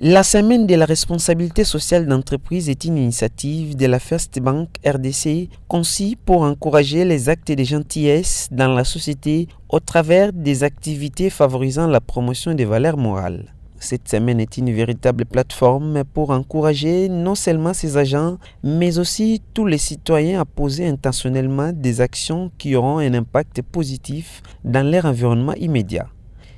La semaine de la responsabilité sociale d'entreprise est une initiative de la First Bank RDC conçue pour encourager les actes de gentillesse dans la société au travers des activités favorisant la promotion des valeurs morales. Cette semaine est une véritable plateforme pour encourager non seulement ses agents, mais aussi tous les citoyens à poser intentionnellement des actions qui auront un impact positif dans leur environnement immédiat.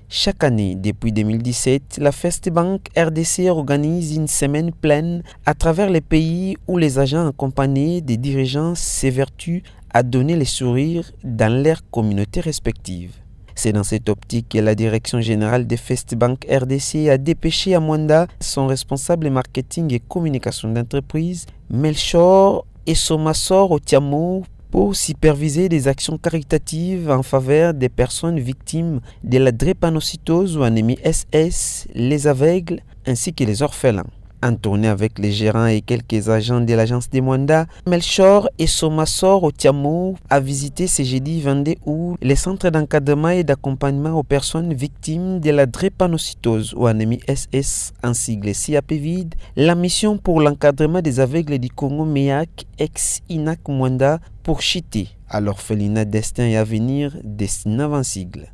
Chaque année, depuis 2017, la First Bank RDC organise une semaine pleine à travers les pays où les agents accompagnés des dirigeants s'évertuent à donner les sourires dans leurs communautés respectives. C'est dans cette optique que la direction générale de First Bank RDC a dépêché à Mwanda son responsable marketing et communication d'entreprise, Melchor Essomasor Otiamo, pour superviser des actions caritatives en faveur des personnes victimes de la drépanocytose ou anémie SS, les aveugles ainsi que les orphelins. En tournée avec les gérants et quelques agents de l'agence de Mwanda, Melchor et Somasor Otiamo a visité ce jeudi 22 août les centres d'encadrement et d'accompagnement aux personnes victimes de la drépanocytose ou anémie SS en sigle CAPVID, la mission pour l'encadrement des aveugles du Congo MEAC ex-INAC Mwanda pour Chité à l'orphelinat Destin et Avenir Destinave en sigle.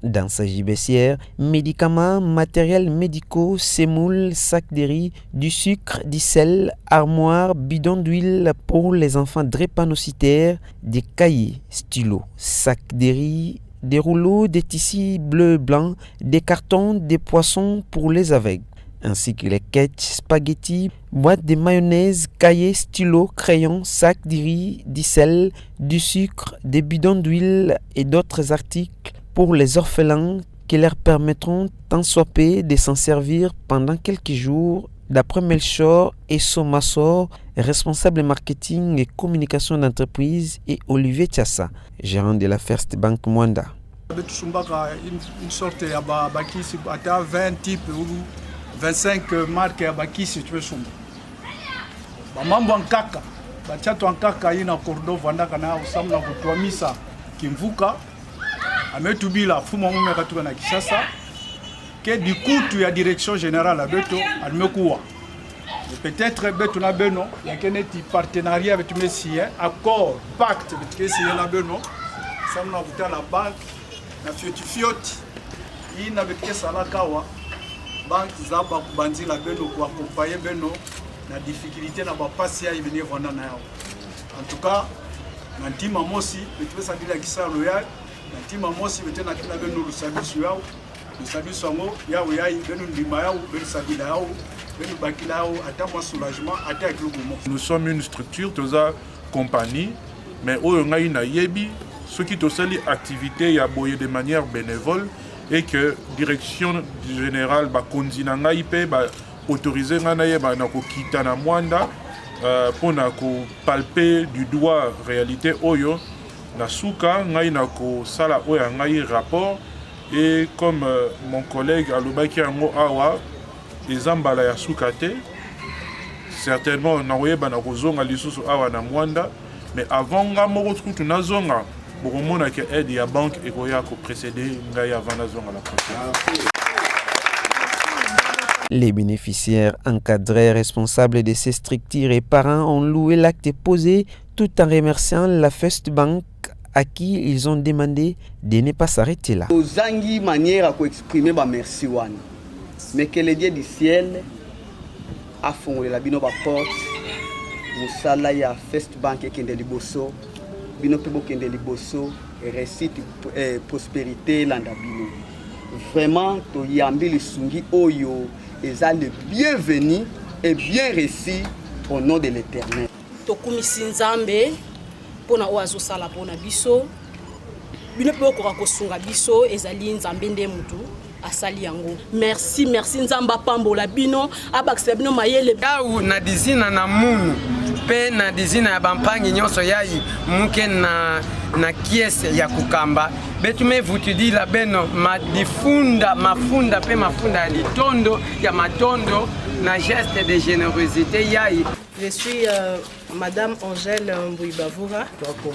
Dans sa gibecière, médicaments, matériels médicaux, sémoules, sacs de riz, du sucre, du sel, armoires, bidons d'huile pour les enfants drépanocytaires, des cahiers, stylos, sacs de riz, des rouleaux, des tissus bleus et blancs, des cartons, des poissons pour les aveugles, ainsi que les ketch, spaghettis, boîtes de mayonnaise, cahiers, stylos, crayons, sacs de riz, du sel, du sucre, des bidons d'huile et d'autres articles pour les orphelins qui leur permettront tant soit peu de s'en servir pendant quelques jours, d'après Melchor et Somasor, responsable marketing et communication d'entreprise, et Olivier Tchassa, gérant de la First Bank Mwanda. Une sorte de 20 types ou 25 marques à bakisi tu veux sumba. Mambo ankaka, bachatu ankaka ina kordo vanda kana usamna kutuamisa kimvuka. Ametubila fuma mume katuka na Kishasa que du coup tu ya direction générale à beto almekuwa peut-être beto na beno ya keneti partenariat avec Messi accord pacte avec Messi na beno samna kuta la banque na fioti ina avec sala kawa banque zaba kubandi la beno kwa accompagner beno na difficulté na ba passer ya venir vendre na yao en tout cas na ntima mosi beto sa bila kisa loyal Natima mosi betena kila beno lusabisu yao lusabisu ngo yao yai beno ndima yao beno sabila yao beno bakila yao ata soulagement ata kilugumo. Nous sommes une structure toza compagnie mais oyo ngai na yebi ceux qui tosali activité ya boye de manière bénévole et que direction générale ba konzina ngai pe ba autoriser nga na yeba na ko kita na Mwanda pour na ko palper du doigt réalité oyo Nasuka, ngai nako sala oya ngai rapport et comme mon collègue alobaki yango awa ezambala ya sukate certainement na oyeba na kozonga lisusu awa na Mwanda mais avant nga moko trutu nazonga bokomona ke aide ya banque ekoya ko précéder ngai avant nazonga la prochaine. Les bénéficiaires encadrés responsables de ces structures et parents ont loué l'acte posé tout en remerciant la First Bank à qui ils ont demandé de ne pas s'arrêter là. Ozangi manière à exprimer ba merci wan. Mais que le Dieu du ciel a fondé la bino ba porte. Musala ya First Bank kende liboso, bino pebo kende liboso et réussite prospérité landa bino. Vraiment to yambi lisungi oyo eza le bienvenu et bien reçu au nom de l'Éternel. Tokumisi Nzambe pona oazo sala pona biso bino pe ko kosunga biso ezali Nzambe nde mutu asali yango. Merci Nzamba pambola bino abakisa bino mayele dawu na dizina na munu pe na dizina ya bampangi nyonso yayi muke na kiese ya kukamba betume vutudi la beno mafunda pe mafunda ya litondo ya matondo na geste de générosité yayi. Je suis Madame Angèle Mbouibavoura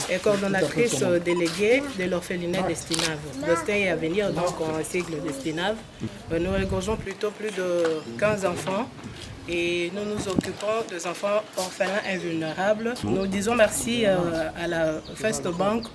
est coordonnatrice déléguée de l'orphelinat d'Estinave. Destin est à venir, donc en cycle d'Estinave. Nous regorgeons plutôt plus de 15 enfants et nous nous occupons des enfants orphelins invulnérables. Nous disons merci à la First Bank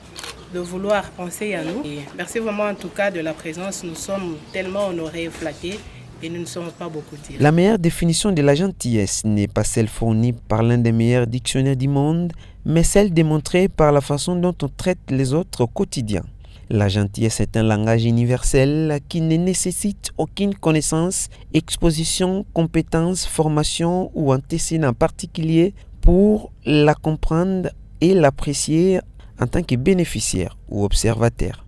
de vouloir penser à nous. Et merci vraiment en tout cas de la présence. Nous sommes tellement honorés et flattés. Et nous ne sommes pas beaucoup dire. La meilleure définition de la gentillesse n'est pas celle fournie par l'un des meilleurs dictionnaires du monde, mais celle démontrée par la façon dont on traite les autres au quotidien. La gentillesse est un langage universel qui ne nécessite aucune connaissance, exposition, compétence, formation ou antécédent particulier pour la comprendre et l'apprécier en tant que bénéficiaire ou observateur.